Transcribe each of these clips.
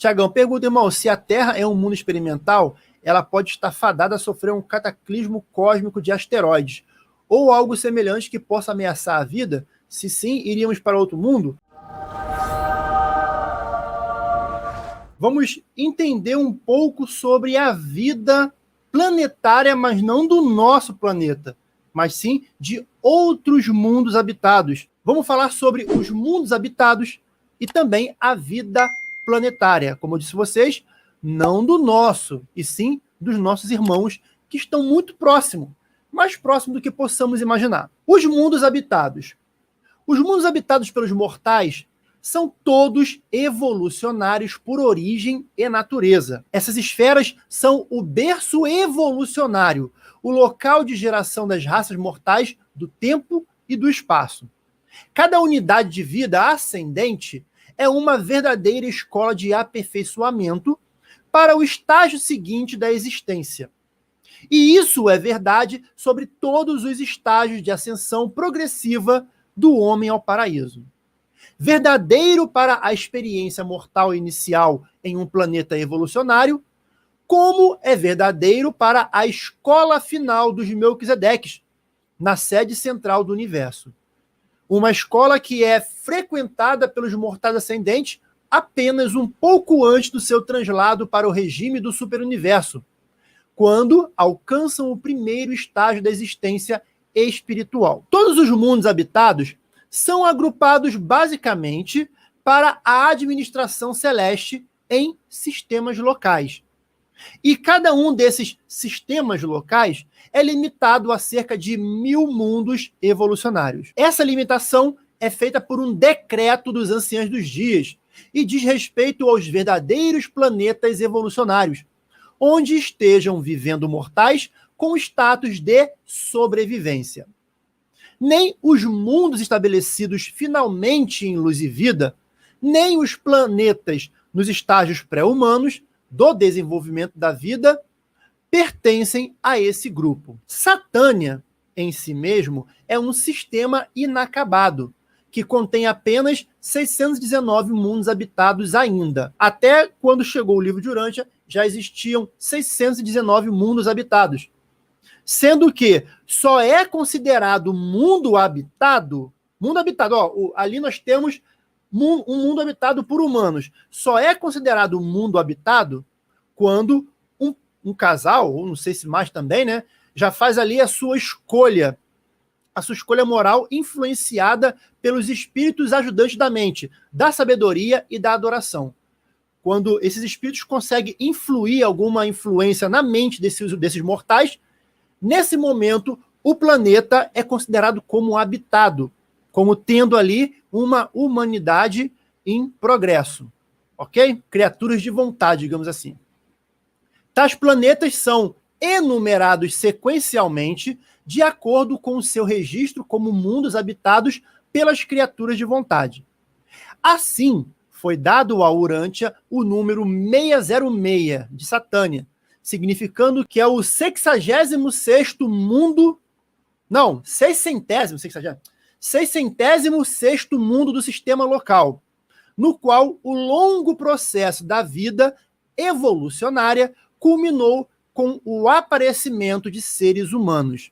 Tiagão, pergunta, irmão, se a Terra é um mundo experimental, ela pode estar fadada a sofrer um cataclismo cósmico de asteroides, ou algo semelhante que possa ameaçar a vida? Se sim, iríamos para outro mundo? Vamos entender um pouco sobre a vida planetária, mas não do nosso planeta, mas sim de outros mundos habitados. Vamos falar sobre os mundos habitados e também a vida planetária. Como eu disse a vocês, não do nosso, e sim dos nossos irmãos que estão muito próximos, mais próximo do que possamos imaginar. Os mundos habitados. Os mundos habitados pelos mortais são todos evolucionários por origem e natureza. Essas esferas são o berço evolucionário, o local de geração das raças mortais do tempo e do espaço. Cada unidade de vida ascendente é uma verdadeira escola de aperfeiçoamento para o estágio seguinte da existência. E isso é verdade sobre todos os estágios de ascensão progressiva do homem ao paraíso. Verdadeiro para a experiência mortal inicial em um planeta evolucionário, como é verdadeiro para a escola final dos Melquisedeques, na sede central do universo. Uma escola que é frequentada pelos mortais ascendentes apenas um pouco antes do seu translado para o regime do superuniverso, quando alcançam o primeiro estágio da existência espiritual. Todos os mundos habitados são agrupados basicamente para a administração celeste em sistemas locais. E cada um desses sistemas locais é limitado a cerca de 1000 mundos evolucionários. Essa limitação é feita por um decreto dos anciãos dos dias e diz respeito aos verdadeiros planetas evolucionários, onde estejam vivendo mortais com status de sobrevivência. Nem os mundos estabelecidos finalmente em luz e vida, nem os planetas nos estágios pré-humanos do desenvolvimento da vida pertencem a esse grupo. Satânia, em si mesmo, é um sistema inacabado, que contém apenas 619 mundos habitados ainda. Até quando chegou o livro de Urântia, já existiam 619 mundos habitados. Sendo que só é considerado mundo habitado, ali nós temos um mundo habitado por humanos. Só é considerado mundo habitado quando um casal, ou não sei se mais também, né, já faz ali a sua escolha moral influenciada pelos espíritos ajudantes da mente, da sabedoria e da adoração. Quando esses espíritos conseguem influir alguma influência na mente desses mortais, nesse momento o planeta é considerado como habitado, como tendo ali uma humanidade em progresso, ok? Criaturas de vontade, digamos assim. Tais planetas são enumerados sequencialmente de acordo com o seu registro como mundos habitados pelas criaturas de vontade. Assim, foi dado a Urântia o número 606 de Satânia, significando que é o 66º mundo... Não, 666º mundo do sistema local, no qual o longo processo da vida evolucionária culminou com o aparecimento de seres humanos.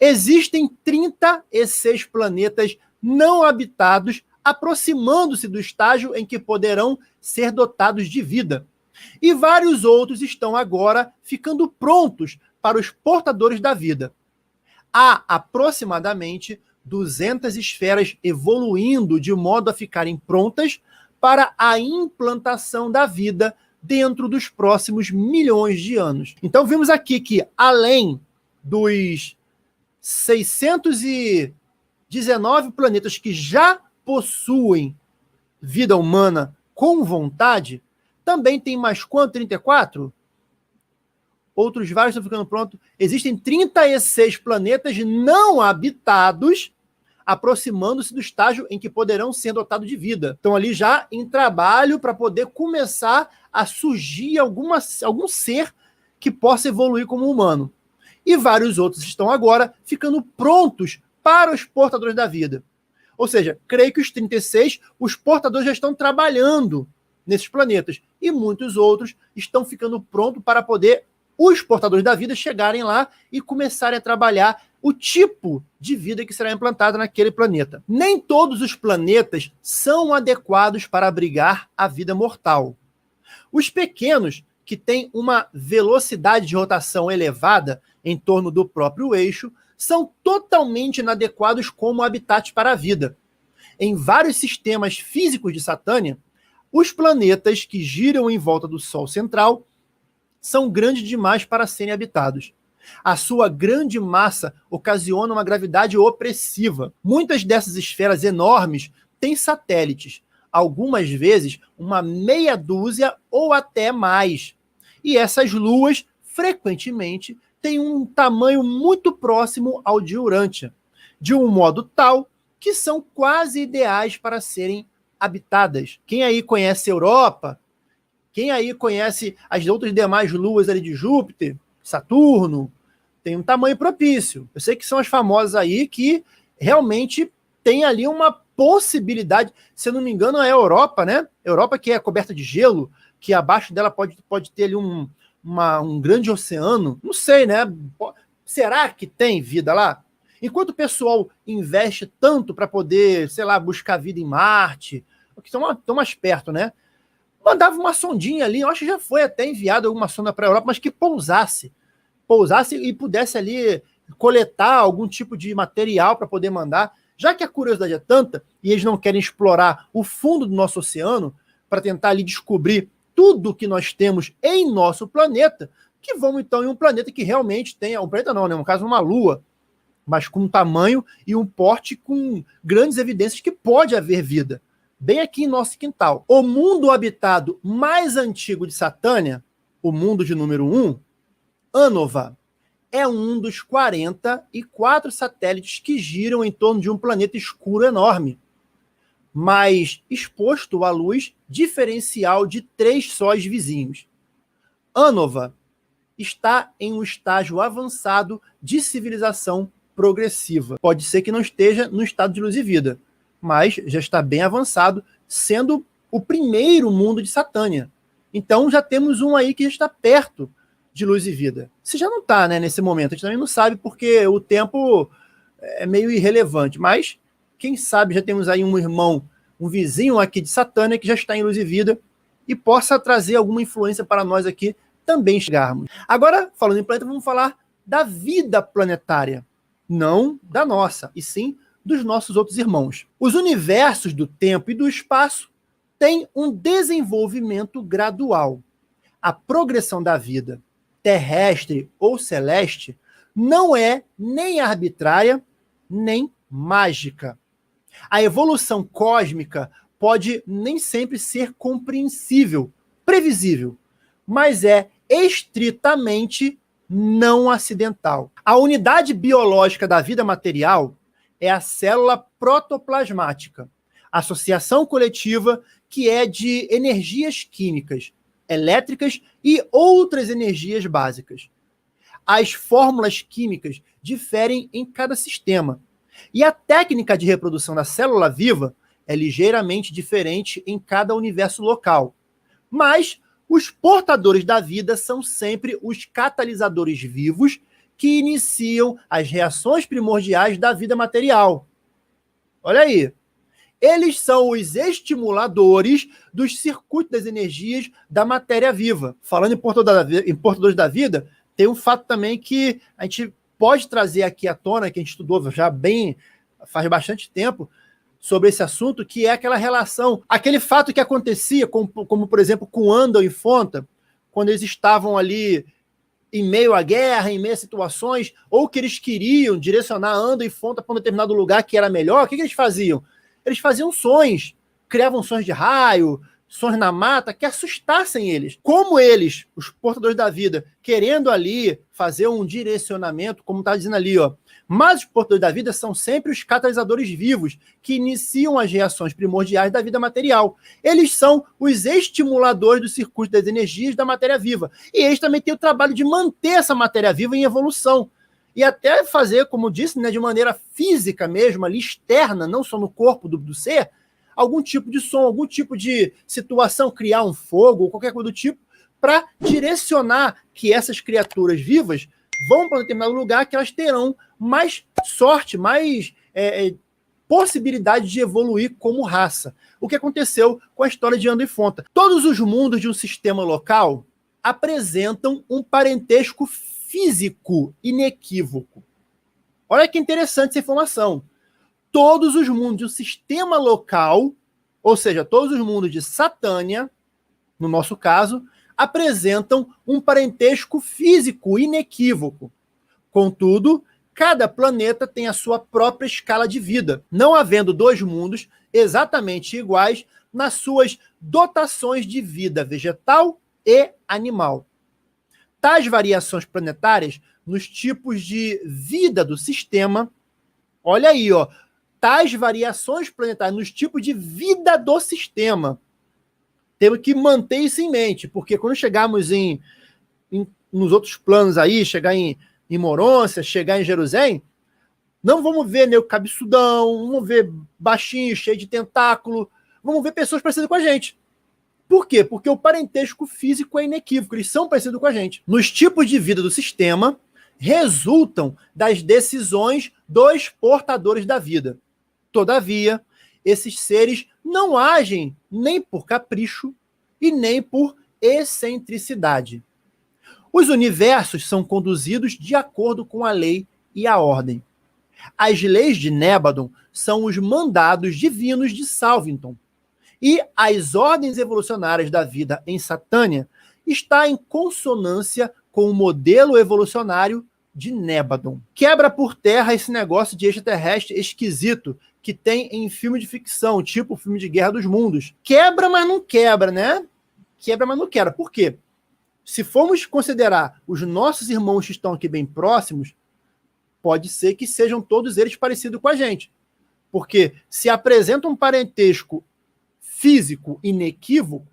Existem 36 planetas não habitados aproximando-se do estágio em que poderão ser dotados de vida. E vários outros estão agora ficando prontos para os portadores da vida. Há aproximadamente 200 esferas evoluindo de modo a ficarem prontas para a implantação da vida dentro dos próximos milhões de anos. Então vimos aqui que, além dos 619 planetas que já possuem vida humana com vontade, também tem mais quanto? 34? Outros vários estão ficando prontos. Existem 36 planetas não habitados aproximando-se do estágio em que poderão ser dotados de vida. Estão ali já em trabalho para poder começar a surgir algum ser que possa evoluir como humano. E vários outros estão agora ficando prontos para os portadores da vida. Ou seja, creio que os 36, os portadores já estão trabalhando nesses planetas. e muitos outros estão ficando prontos para poder os portadores da vida chegarem lá e começarem a trabalhar o tipo de vida que será implantada naquele planeta. Nem todos os planetas são adequados para abrigar a vida mortal. Os pequenos, que têm uma velocidade de rotação elevada em torno do próprio eixo, são totalmente inadequados como habitat para a vida. Em vários sistemas físicos de Satânia, os planetas que giram em volta do Sol central são grandes demais para serem habitados. A sua grande massa ocasiona uma gravidade opressiva. Muitas dessas esferas enormes têm satélites, algumas vezes uma meia dúzia ou até mais. E essas luas, frequentemente, têm um tamanho muito próximo ao de Urântia, de um modo tal que são quase ideais para serem habitadas. Quem aí conhece a Europa? Quem aí conhece as outras demais luas ali de Júpiter, Saturno? Tem um tamanho propício. Eu sei que são as famosas aí que realmente tem ali uma possibilidade, se eu não me engano, é a Europa, né? Europa que é coberta de gelo, que abaixo dela pode ter ali um grande oceano. Não sei, né? Será que tem vida lá? Enquanto o pessoal investe tanto para poder, sei lá, buscar vida em Marte, que estão mais perto, né? Mandava uma sondinha ali, eu acho que já foi até enviado alguma sonda para a Europa, mas que pousasse e pudesse ali coletar algum tipo de material para poder mandar, já que a curiosidade é tanta e eles não querem explorar o fundo do nosso oceano para tentar ali descobrir tudo que nós temos em nosso planeta, que vamos então em um planeta que realmente tenha, um planeta não, né? No caso, uma lua, mas com um tamanho e um porte com grandes evidências que pode haver vida, bem aqui em nosso quintal. O mundo habitado mais antigo de Satânia, o mundo de número 1, Anova, é um dos 44 satélites que giram em torno de um planeta escuro enorme, mas exposto à luz diferencial de 3 sóis vizinhos. Anova está em um estágio avançado de civilização progressiva. Pode ser que não esteja no estado de luz e vida, mas já está bem avançado, sendo o primeiro mundo de Satânia. Então já temos um aí que já está perto de luz e vida. Se já não está, né, nesse momento, a gente também não sabe porque o tempo é meio irrelevante, mas quem sabe já temos aí um irmão, um vizinho aqui de Satânia que já está em luz e vida e possa trazer alguma influência para nós aqui também chegarmos. Agora, falando em planeta, vamos falar da vida planetária. Não da nossa, e sim dos nossos outros irmãos. Os universos do tempo e do espaço têm um desenvolvimento gradual. A progressão da vida, terrestre ou celeste, não é nem arbitrária, nem mágica. A evolução cósmica pode nem sempre ser compreensível, previsível, mas é estritamente não acidental. A unidade biológica da vida material é a célula protoplasmática, associação coletiva que é de energias químicas, elétricas e outras energias básicas. As fórmulas químicas diferem em cada sistema, e a técnica de reprodução da célula viva é ligeiramente diferente em cada universo local. Mas os portadores da vida são sempre os catalisadores vivos que iniciam as reações primordiais da vida material. Olha aí. Eles são os estimuladores dos circuitos das energias da matéria viva. Falando em portadores da vida, tem um fato também que a gente pode trazer aqui à tona, que a gente estudou já faz bastante tempo, sobre esse assunto, que é aquela relação, aquele fato que acontecia, como por exemplo, com Andor e Fonta, quando eles estavam ali em meio à guerra, em meio a situações, ou que eles queriam direcionar Andor e Fonta para um determinado lugar que era melhor, o que eles faziam? Eles faziam sons, criavam sons de raio, sons na mata, que assustassem eles. Como eles, os portadores da vida, querendo ali fazer um direcionamento, como está dizendo ali, ó, mas os portadores da vida são sempre os catalisadores vivos que iniciam as reações primordiais da vida material. Eles são os estimuladores do circuito das energias da matéria viva. E eles também têm o trabalho de manter essa matéria viva em evolução. E até fazer, como disse, né, de maneira física mesmo, ali externa, não só no corpo do ser, algum tipo de som, algum tipo de situação, criar um fogo ou qualquer coisa do tipo, para direcionar que essas criaturas vivas vão para um determinado lugar que elas terão mais sorte, mais possibilidade de evoluir como raça. O que aconteceu com a história de Ando e Fonta. Todos os mundos de um sistema local apresentam um parentesco físico inequívoco. Olha que interessante essa informação. Todos os mundos de um sistema local, ou seja, todos os mundos de Satânia, no nosso caso, apresentam um parentesco físico inequívoco. Contudo, cada planeta tem a sua própria escala de vida, não havendo dois mundos exatamente iguais nas suas dotações de vida vegetal e animal. Tais variações planetárias nos tipos de vida do sistema, olha aí, ó, tais variações planetárias nos tipos de vida do sistema. Temos que manter isso em mente, porque quando chegarmos nos outros planos aí, chegar em Morôncia, chegar em Jerusalém, não vamos ver nego cabeçudão, vamos ver baixinho, cheio de tentáculo, vamos ver pessoas parecidas com a gente. Por quê? Porque o parentesco físico é inequívoco, eles são parecidos com a gente. Nos tipos de vida do sistema, resultam das decisões dos portadores da vida. Todavia, esses seres não agem nem por capricho e nem por excentricidade. Os universos são conduzidos de acordo com a lei e a ordem. As leis de Nébadon são os mandados divinos de Salvington. E as ordens evolucionárias da vida em Satânia está em consonância com o modelo evolucionário de Nébadon. Quebra por terra esse negócio de extraterrestre esquisito que tem em filme de ficção, tipo o filme de Guerra dos Mundos. Quebra, mas não quebra, né? Quebra, mas não quebra. Por quê? Se formos considerar os nossos irmãos que estão aqui bem próximos, pode ser que sejam todos eles parecidos com a gente. Porque se apresenta um parentesco físico inequívoco,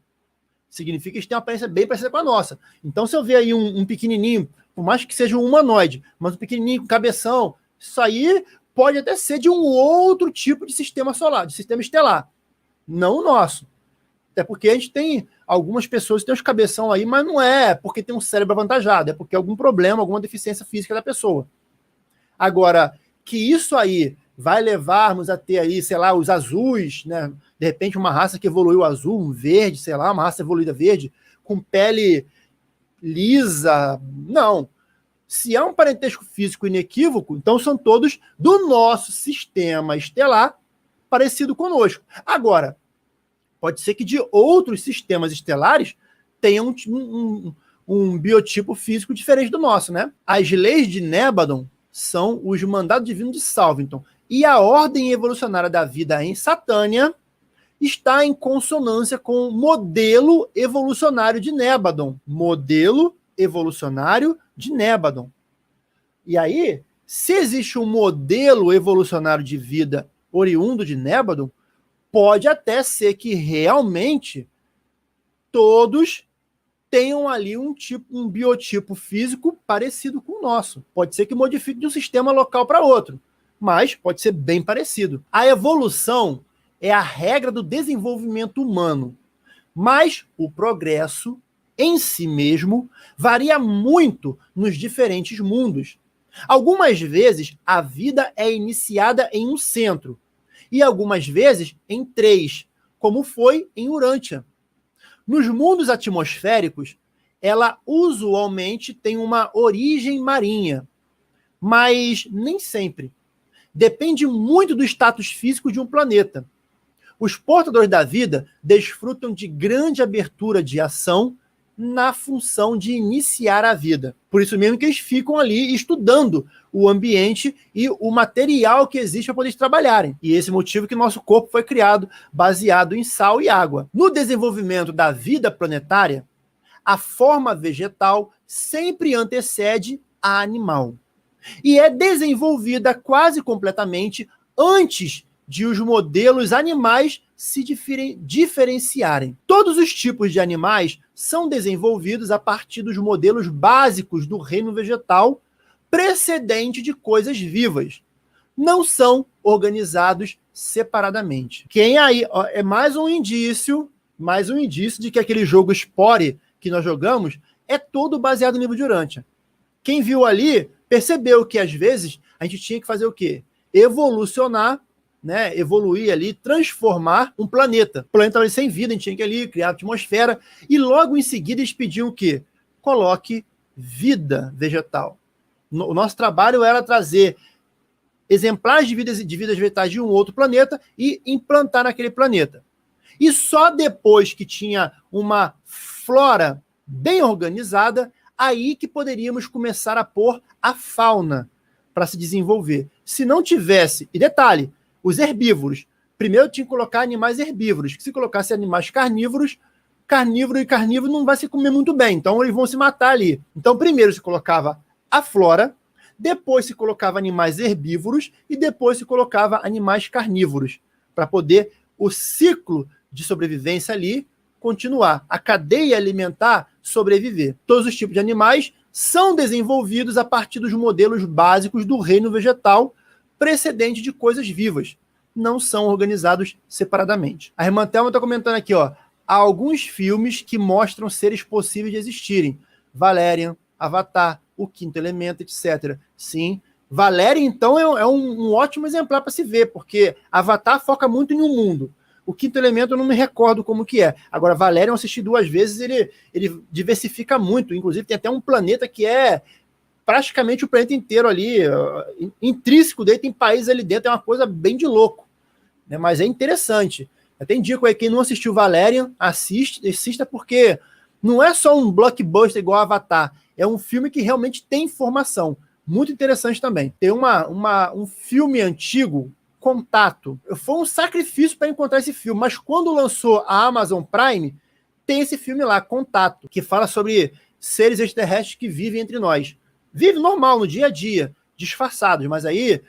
significa que eles têm uma aparência bem parecida com a nossa. Então, se eu ver aí um pequenininho, por mais que seja um humanoide, mas um pequenininho com cabeção, isso aí pode até ser de um outro tipo de sistema solar, de sistema estelar. Não o nosso. Até porque a gente tem algumas pessoas que têm os cabeção aí, mas não é porque tem um cérebro avantajado, é porque é algum problema, alguma deficiência física da pessoa. Agora, que isso aí vai levarmos a ter aí, sei lá, os azuis, né? De repente uma raça que evoluiu azul, um verde, sei lá, uma raça evoluída verde, com pele lisa. Não. Se há um parentesco físico inequívoco, então são todos do nosso sistema estelar parecido conosco. Agora, pode ser que de outros sistemas estelares tenham um biotipo físico diferente do nosso, né? As leis de Nébadon são os mandados divinos de Salvington. E a ordem evolucionária da vida em Satânia está em consonância com o modelo evolucionário de Nébadon. Modelo evolucionário de Nébadon. E aí, se existe um modelo evolucionário de vida oriundo de Nébadon, pode até ser que realmente todos tenham ali um biotipo físico parecido com o nosso. Pode ser que modifique de um sistema local para outro, mas pode ser bem parecido. A evolução é a regra do desenvolvimento humano, mas o progresso em si mesmo varia muito nos diferentes mundos. Algumas vezes a vida é iniciada em um centro e algumas vezes em 3, como foi em Urântia. Nos mundos atmosféricos, ela usualmente tem uma origem marinha, mas nem sempre. Depende muito do status físico de um planeta. Os portadores da vida desfrutam de grande abertura de ação na função de iniciar a vida. Por isso mesmo que eles ficam ali estudando o ambiente e o material que existe para poder trabalharem. E esse motivo que nosso corpo foi criado baseado em sal e água. No desenvolvimento da vida planetária, a forma vegetal sempre antecede a animal. E é desenvolvida quase completamente antes de os modelos animais se diferenciarem. Todos os tipos de animais são desenvolvidos a partir dos modelos básicos do reino vegetal precedente de coisas vivas. Não são organizados separadamente. Quem aí é mais um indício de que aquele jogo Spore que nós jogamos é todo baseado no livro de Urântia. Quem viu ali percebeu que às vezes a gente tinha que fazer o quê? Evolucionar, né? Evoluir ali, transformar um planeta. O planeta ali sem vida, a gente tinha que ali criar a atmosfera e logo em seguida eles pediam o quê? Coloque vida vegetal. O nosso trabalho era trazer exemplares de vidas vegetais de um outro planeta e implantar naquele planeta. E só depois que tinha uma flora bem organizada, aí que poderíamos começar a pôr a fauna para se desenvolver. Se não tivesse, e detalhe, os herbívoros, primeiro tinha que colocar animais herbívoros, que se colocasse animais carnívoros, carnívoro não vai se comer muito bem, então eles vão se matar ali. Então primeiro se colocava a flora, depois se colocava animais herbívoros e depois se colocava animais carnívoros, para poder o ciclo de sobrevivência ali continuar, a cadeia alimentar sobreviver. Todos os tipos de animais são desenvolvidos a partir dos modelos básicos do reino vegetal precedente de coisas vivas. Não são organizados separadamente. A irmã Thelma está comentando aqui, ó, há alguns filmes que mostram seres possíveis de existirem. Valerian, Avatar, O Quinto Elemento, etc. Sim, Valerian, então, é um ótimo exemplar para se ver, porque Avatar foca muito em um mundo. O Quinto Elemento eu não me recordo como que é. Agora, Valerian eu assisti 2 vezes, ele diversifica muito. Inclusive, tem até um planeta que é praticamente o planeta inteiro ali, intrínseco dele, tem países ali dentro, é uma coisa bem de louco. Né? Mas é interessante. Até indico aí, quem não assistiu Valerian, assista, porque não é só um blockbuster igual Avatar, é um filme que realmente tem informação. Muito interessante também. Tem um filme antigo, Contato. Foi um sacrifício para encontrar esse filme, mas quando lançou a Amazon Prime, tem esse filme lá, Contato, que fala sobre seres extraterrestres que vivem entre nós. Vive normal, no dia a dia, disfarçados, mas aí,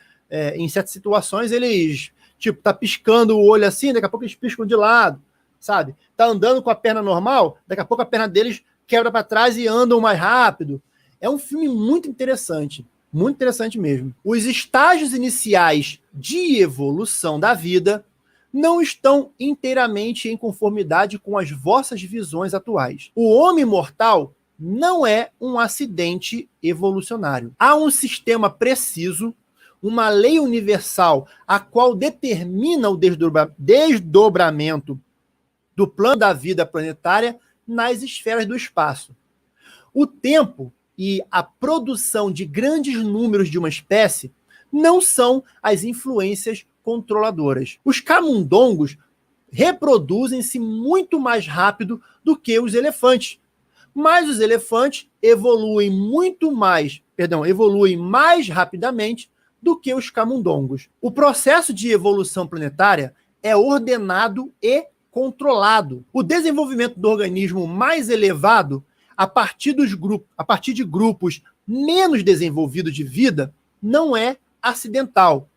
em certas situações, eles, tipo, tá piscando o olho assim, daqui a pouco eles piscam de lado, sabe? Tá andando com a perna normal, daqui a pouco a perna deles quebra para trás e andam mais rápido. É um filme muito interessante mesmo. Os estágios iniciais de evolução da vida não estão inteiramente em conformidade com as vossas visões atuais. O homem mortal não é um acidente evolucionário. Há um sistema preciso, uma lei universal, a qual determina o desdobramento do plano da vida planetária nas esferas do espaço. O tempo e a produção de grandes números de uma espécie não são as influências controladoras. Os camundongos reproduzem-se muito mais rápido do que os elefantes, mas os elefantes evoluem mais rapidamente do que os camundongos. O processo de evolução planetária é ordenado e controlado. O desenvolvimento do organismo mais elevado a partir de grupos menos desenvolvidos de vida, não é acidental.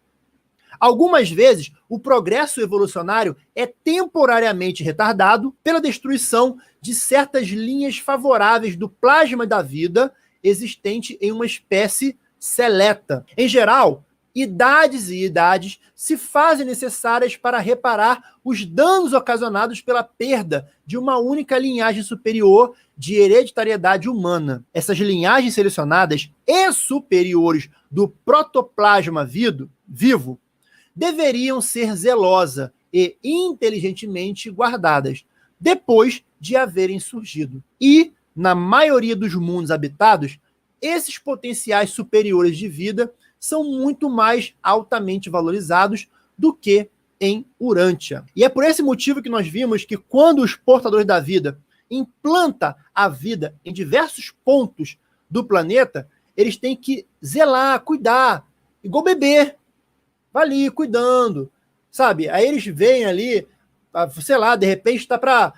Algumas vezes, o progresso evolucionário é temporariamente retardado pela destruição de certas linhas favoráveis do plasma da vida existente em uma espécie seleta. Em geral, idades e idades se fazem necessárias para reparar os danos ocasionados pela perda de uma única linhagem superior de hereditariedade humana. Essas linhagens selecionadas e superiores do protoplasma vivo deveriam ser zelosa e inteligentemente guardadas, depois de haverem surgido. E, na maioria dos mundos habitados, esses potenciais superiores de vida são muito mais altamente valorizados do que em Urântia. E é por esse motivo que nós vimos que quando os portadores da vida implanta a vida em diversos pontos do planeta, eles têm que zelar, cuidar, igual bebê. Vai ali, cuidando, sabe? Aí eles vêm ali, sei lá, de repente está para...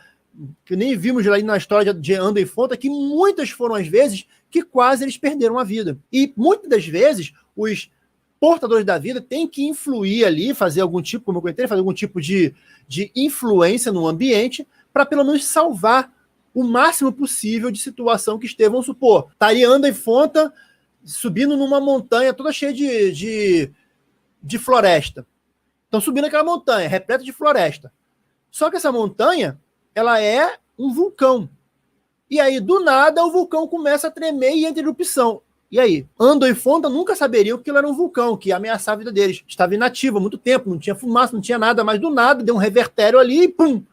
que nem vimos ali na história de Ando e Fonta, que muitas foram as vezes que quase eles perderam a vida. E muitas das vezes, os portadores da vida têm que influir ali, fazer algum tipo, como eu comentei, fazer algum tipo de influência no ambiente, para pelo menos salvar o máximo possível de situação que esteve. Vamos supor, estaria Ando e Fonta subindo numa montanha toda cheia de de floresta. Estão subindo aquela montanha, repleta de floresta. Só que essa montanha, ela é um vulcão. E aí, do nada, o vulcão começa a tremer e entra em erupção. E aí? Andor e Fonda nunca saberiam que aquilo era um vulcão, que ia ameaçar a vida deles. Estava inativo há muito tempo, não tinha fumaça, não tinha nada, mas do nada, deu um revertério ali e pum!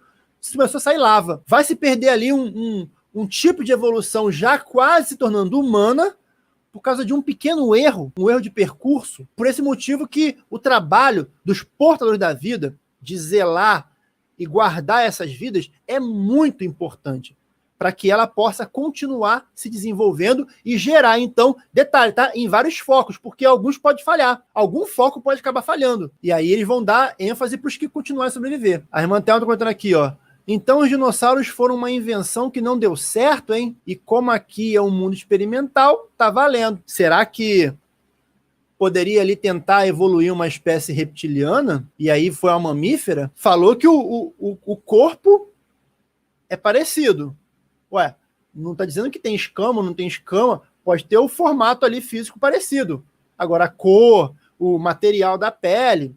Começou a sair lava. Vai se perder ali um tipo de evolução já quase se tornando humana, por causa de um pequeno erro, um erro de percurso, por esse motivo que o trabalho dos portadores da vida, de zelar e guardar essas vidas, é muito importante, para que ela possa continuar se desenvolvendo e gerar, então, detalhe, tá? Em vários focos, porque alguns podem falhar, algum foco pode acabar falhando, e aí eles vão dar ênfase para os que continuarem a sobreviver. A irmã Thelma está contando aqui, ó, então os dinossauros foram uma invenção que não deu certo, hein? E como aqui é um mundo experimental, tá valendo. Será que poderia ali tentar evoluir uma espécie reptiliana? E aí foi uma mamífera? Falou que o corpo é parecido. Ué, não tá dizendo que tem escama, não tem escama. Pode ter o formato ali físico parecido. Agora a cor, o material da pele,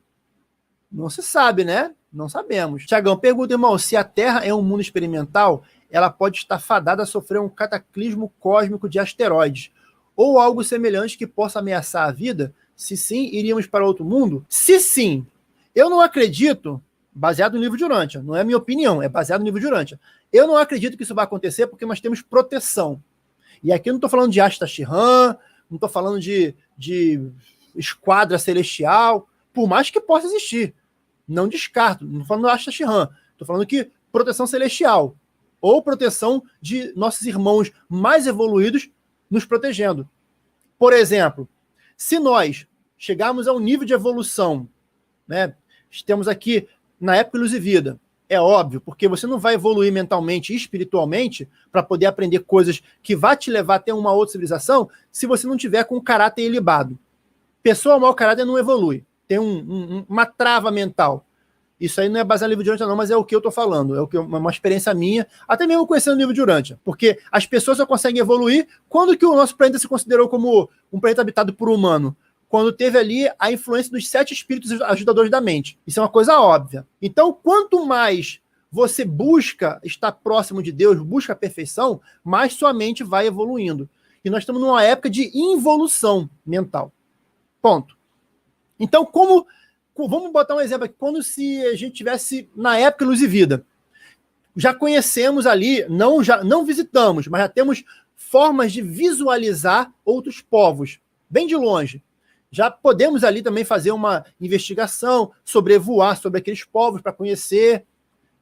não se sabe, né? Não sabemos. Tiagão, pergunta, irmão, se a Terra é um mundo experimental, ela pode estar fadada a sofrer um cataclismo cósmico de asteroides, ou algo semelhante que possa ameaçar a vida? Se sim, iríamos para outro mundo? Se sim, eu não acredito, baseado no livro de Urântia, não é minha opinião, é baseado no livro de Urântia, eu não acredito que isso vai acontecer porque nós temos proteção. E aqui eu não estou falando de Asta Shiran, não estou falando de esquadra celestial, por mais que possa existir. Não descarto, não estou falando de Asta Shiran, estou falando que proteção celestial, ou proteção de nossos irmãos mais evoluídos nos protegendo. Por exemplo, se nós chegarmos a um nível de evolução, né, estamos aqui na época de luz e vida, é óbvio, porque você não vai evoluir mentalmente e espiritualmente para poder aprender coisas que vai te levar até uma outra civilização se você não tiver com o caráter ilibado. Pessoa mau caráter não evolui. Tem uma trava mental. Isso aí não é baseado no livro de Urântia, não, mas é o que eu estou falando. É uma experiência minha, até mesmo conhecendo o livro de Urântia. Porque as pessoas só conseguem evoluir quando que o nosso planeta se considerou como um planeta habitado por humano. Quando teve ali a influência dos 7 espíritos ajudadores da mente. Isso é uma coisa óbvia. Então, quanto mais você busca estar próximo de Deus, busca a perfeição, mais sua mente vai evoluindo. E nós estamos numa época de involução mental. Ponto. Então, vamos botar um exemplo aqui, quando se a gente tivesse na época Luz e Vida, já conhecemos ali, não visitamos, mas já temos formas de visualizar outros povos, bem de longe. Já podemos ali também fazer uma investigação, sobrevoar sobre aqueles povos para conhecer.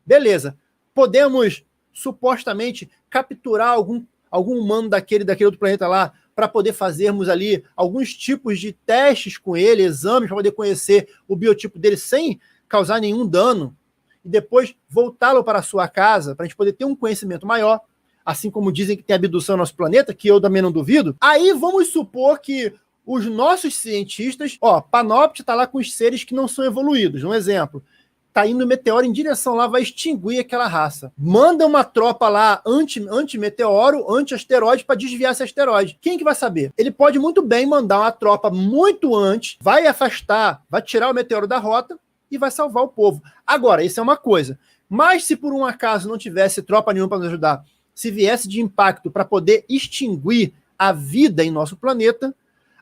Beleza. Podemos, supostamente, capturar algum humano daquele outro planeta lá, para poder fazermos ali alguns tipos de testes com ele, exames, para poder conhecer o biotipo dele sem causar nenhum dano, e depois voltá-lo para a sua casa, para a gente poder ter um conhecimento maior, assim como dizem que tem abdução no nosso planeta, que eu também não duvido. Aí vamos supor que os nossos cientistas, Panopte está lá com os seres que não são evoluídos, um exemplo, tá indo meteoro em direção lá, vai extinguir aquela raça. Manda uma tropa lá anti-meteoro, anti-asteroide, para desviar esse asteroide. Quem que vai saber? Ele pode muito bem mandar uma tropa muito antes, vai afastar, vai tirar o meteoro da rota e vai salvar o povo. Agora, isso é uma coisa. Mas se por um acaso não tivesse tropa nenhuma para nos ajudar, se viesse de impacto para poder extinguir a vida em nosso planeta,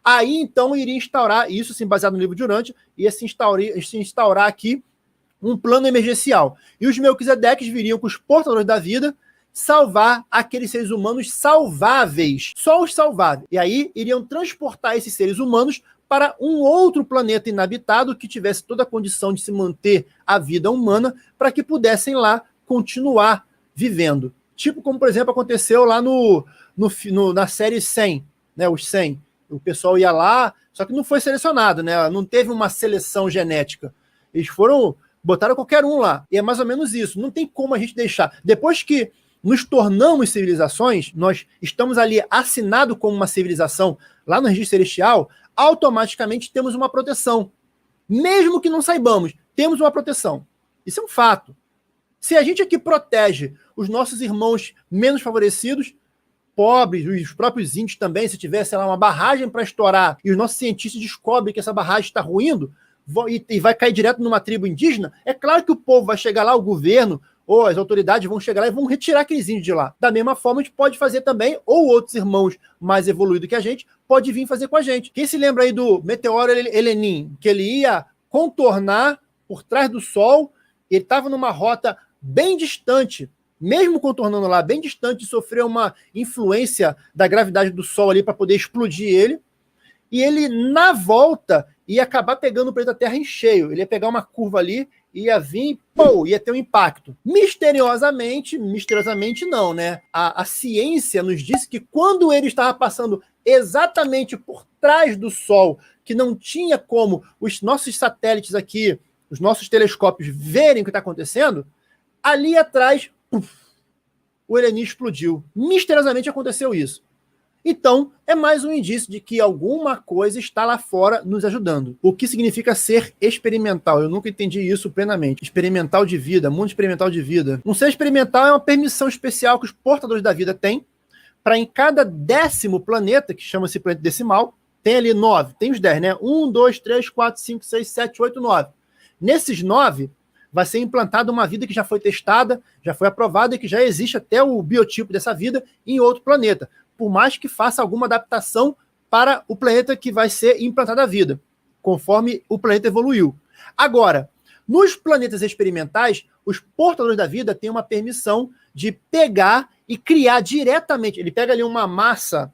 aí então iria instaurar, isso sim baseado no livro de Urântia, ia se instaurar aqui um plano emergencial. E os Melquisedeques viriam com os portadores da vida salvar aqueles seres humanos salváveis. Só os salváveis. E aí iriam transportar esses seres humanos para um outro planeta inabitado que tivesse toda a condição de se manter a vida humana para que pudessem lá continuar vivendo. Tipo como, por exemplo, aconteceu lá na série 100, né, os 100. O pessoal ia lá, só que não foi selecionado, né? Não teve uma seleção genética. Eles botaram qualquer um lá. E é mais ou menos isso. Não tem como a gente deixar. Depois que nos tornamos civilizações, nós estamos ali assinados como uma civilização lá no registro celestial, automaticamente temos uma proteção. Mesmo que não saibamos, temos uma proteção. Isso é um fato. Se a gente aqui protege os nossos irmãos menos favorecidos, pobres, os próprios índios também, se tivesse lá uma barragem para estourar e os nossos cientistas descobrem que essa barragem está ruindo, e vai cair direto numa tribo indígena, é claro que o povo vai chegar lá, o governo ou as autoridades vão chegar lá e vão retirar aqueles índios de lá. Da mesma forma, a gente pode fazer também, ou outros irmãos mais evoluídos que a gente, pode vir fazer com a gente. Quem se lembra aí do meteoro Helenin, que ele ia contornar por trás do Sol, ele estava numa rota bem distante, mesmo contornando lá, bem distante, sofreu uma influência da gravidade do Sol ali para poder explodir ele, e ele, na volta, ia acabar pegando o planeta Terra em cheio. Ele ia pegar uma curva ali, ia vir, pô, ia ter um impacto. Misteriosamente não, né? A ciência nos disse que quando ele estava passando exatamente por trás do Sol, que não tinha como os nossos satélites aqui, os nossos telescópios verem o que está acontecendo, ali atrás, puf, o Helenin explodiu. Misteriosamente aconteceu isso. Então, é mais um indício de que alguma coisa está lá fora nos ajudando. O que significa ser experimental? Eu nunca entendi isso plenamente. Experimental de vida, mundo experimental de vida. Um ser experimental é uma permissão especial que os portadores da vida têm para em cada 10º planeta, que chama-se planeta decimal, tem ali 9, tem os 10, né? 1, 2, 3, 4, 5, 6, 7, 8, 9. Nesses 9, vai ser implantada uma vida que já foi testada, já foi aprovada e que já existe até o biotipo dessa vida em outro planeta, por mais que faça alguma adaptação para o planeta que vai ser implantada a vida, conforme o planeta evoluiu. Agora, nos planetas experimentais, os portadores da vida têm uma permissão de pegar e criar diretamente. Ele pega ali uma massa,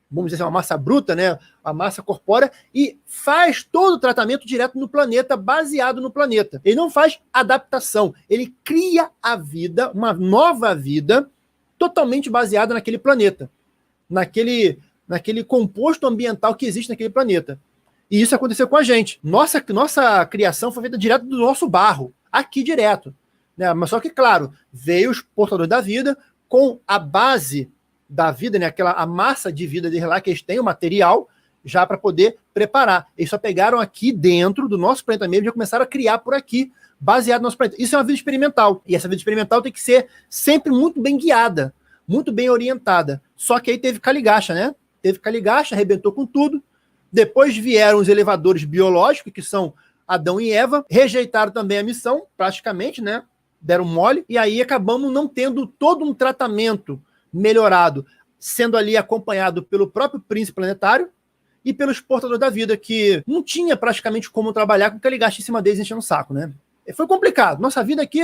vamos dizer assim, uma massa bruta, né? A massa corpórea, e faz todo o tratamento direto no planeta, baseado no planeta. Ele não faz adaptação, ele cria a vida, uma nova vida, totalmente baseada naquele planeta, naquele composto ambiental que existe naquele planeta. E isso aconteceu com a gente. Nossa criação foi feita direto do nosso barro, aqui direto, né? Mas só que, claro, veio os portadores da vida com a base da vida, né? A massa de vida deles lá, que eles têm o material já para poder preparar. Eles só pegaram aqui dentro do nosso planeta mesmo e já começaram a criar por aqui, baseado no nosso planeta. Isso é uma vida experimental. E essa vida experimental tem que ser sempre muito bem guiada, muito bem orientada. Só que aí teve Caligacha, né? Teve Caligacha, arrebentou com tudo. Depois vieram os elevadores biológicos, que são Adão e Eva, rejeitaram também a missão, praticamente, né? Deram mole, e aí acabamos não tendo todo um tratamento melhorado, sendo ali acompanhado pelo próprio príncipe planetário e pelos portadores da vida, que não tinha praticamente como trabalhar com Caligacha em cima deles enchendo o saco, né? Foi complicado. Nossa vida aqui,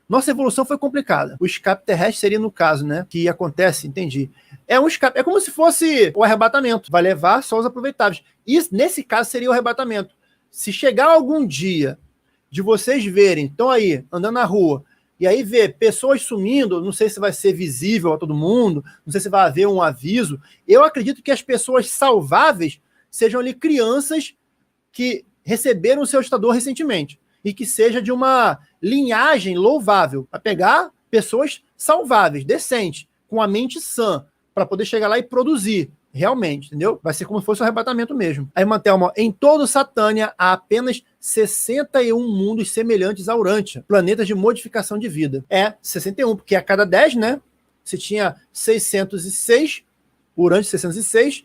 nossa evolução foi complicada. O escape terrestre seria no caso, né? Que acontece, entendi. É um escape, é como se fosse o arrebatamento. Vai levar só os aproveitáveis. Isso, nesse caso, seria o arrebatamento. Se chegar algum dia de vocês verem, estão aí, andando na rua, e aí ver pessoas sumindo, não sei se vai ser visível a todo mundo, não sei se vai haver um aviso, eu acredito que as pessoas salváveis sejam ali crianças que receberam o seu estador recentemente, e que seja de uma linhagem louvável, para pegar pessoas salváveis, decentes, com a mente sã, para poder chegar lá e produzir, realmente, entendeu? Vai ser como se fosse um arrebatamento mesmo. Aí, Mantelma, em todo Satânia há apenas 61 mundos semelhantes a Urântia, planetas de modificação de vida. 61, porque a cada 10, né? Você tinha 606, Urântia 606,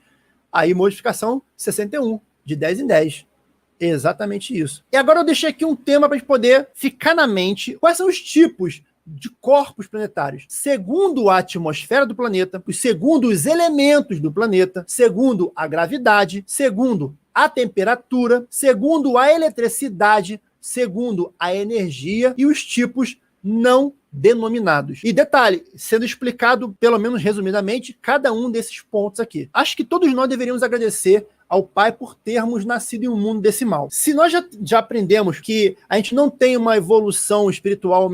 aí modificação 61, de 10 em 10. Exatamente isso. E agora eu deixei aqui um tema para a gente poder ficar na mente. Quais são os tipos de corpos planetários? Segundo a atmosfera do planeta, segundo os elementos do planeta, segundo a gravidade, segundo a temperatura, segundo a eletricidade, segundo a energia e os tipos não denominados. E detalhe, sendo explicado, pelo menos resumidamente, cada um desses pontos aqui. Acho que todos nós deveríamos agradecer ao Pai por termos nascido em um mundo decimal. Se nós já aprendemos que a gente não tem uma evolução espiritual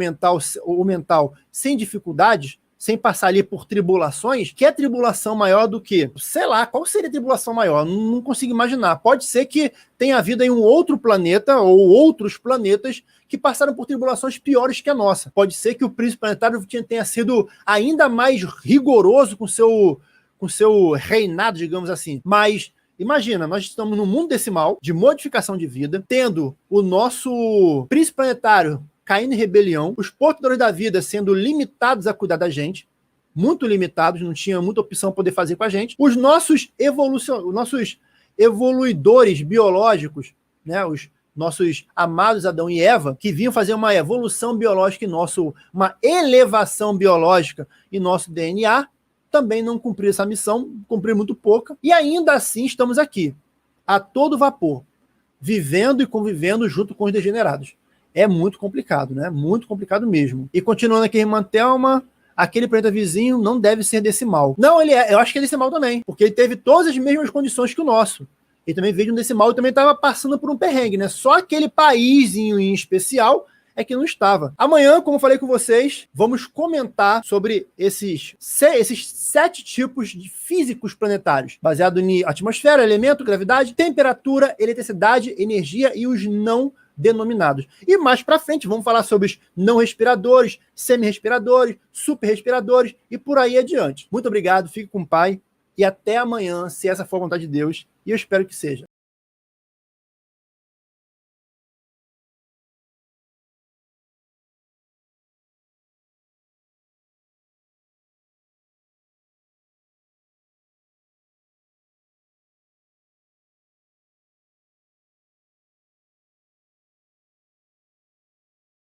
ou mental sem dificuldades, sem passar ali por tribulações, que é tribulação maior do que, sei lá, qual seria a tribulação maior? Não consigo imaginar. Pode ser que tenha vida em um outro planeta ou outros planetas que passaram por tribulações piores que a nossa. Pode ser que o príncipe planetário tenha sido ainda mais rigoroso com seu reinado, digamos assim. Mas imagina, nós estamos num mundo decimal de modificação de vida, tendo o nosso príncipe planetário caindo em rebelião, os portadores da vida sendo limitados a cuidar da gente, muito limitados, não tinha muita opção para poder fazer com a gente, os nossos evoluidores biológicos, né, os nossos amados Adão e Eva, que vinham fazer uma evolução biológica em nosso, uma elevação biológica em nosso DNA, também não cumpriram essa missão, cumpriram muito pouca, e ainda assim estamos aqui, a todo vapor, vivendo e convivendo junto com os degenerados. É muito complicado, né? Muito complicado mesmo. E continuando aqui, irmã Thelma, aquele planeta vizinho não deve ser decimal. Não, ele é, eu acho que é decimal também, porque ele teve todas as mesmas condições que o nosso. Ele também veio de um decimal e também estava passando por um perrengue, né? Só aquele paísinho em especial é que não estava. Amanhã, como falei com vocês, vamos comentar sobre esses 7 tipos de físicos planetários, baseado em atmosfera, elemento, gravidade, temperatura, eletricidade, energia e os não denominados. E mais para frente, vamos falar sobre os não respiradores, semi-respiradores, super-respiradores e por aí adiante. Muito obrigado, fique com o Pai e até amanhã, se essa for a vontade de Deus, e eu espero que seja.